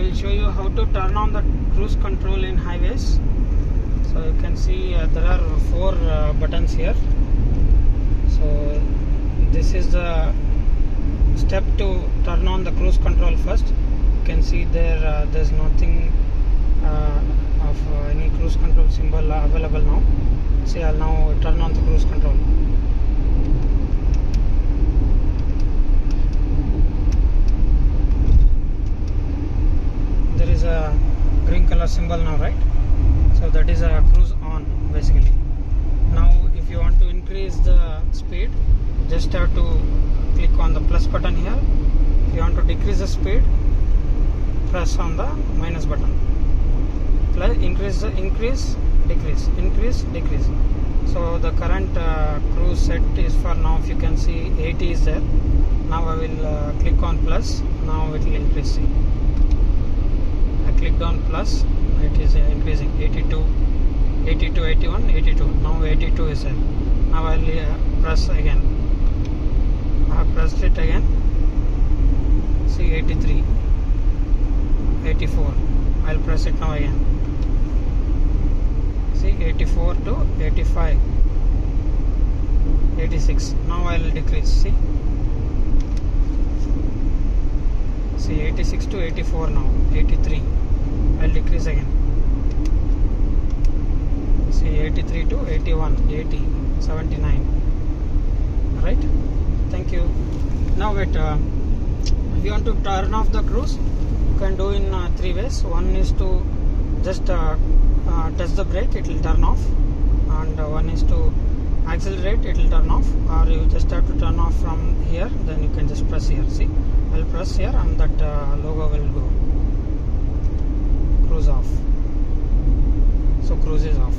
will show you how to turn on the cruise control in highways. So you can see there are 4 buttons here. So this is the step to turn on the cruise control first. You can see there's nothing of any cruise control symbol available now. See, I'll now turn on the cruise control. There is a green color symbol now, right? So that is a cruise on basically. Now if you want to increase the speed, just have to click on the plus button here. If you want to decrease the speed, press on the minus button. Plus increase, decrease. So the current cruise set is for now, if you can see 80 is there. Now I will click on plus. Now it will increase. See, I clicked on plus, it is increasing. 82, 81, 82. Now 82 is there. Now I will press again. I have pressed it again. See, 83, 84. I will press it now again. See, 84 to 85, 86. Now I will decrease. See, 86 to 84 now, 83. I will decrease again. See, 83 to 81, 80, 79. Right? Thank you. Now wait. If you want to turn off the cruise, you can do in 3 ways. One is to just touch the brake, it will turn off, and one is to accelerate, it will turn off, or you just have to turn off from here. Then you can just press here. See, I will press here and that logo will go. Cruise off. So cruise is off.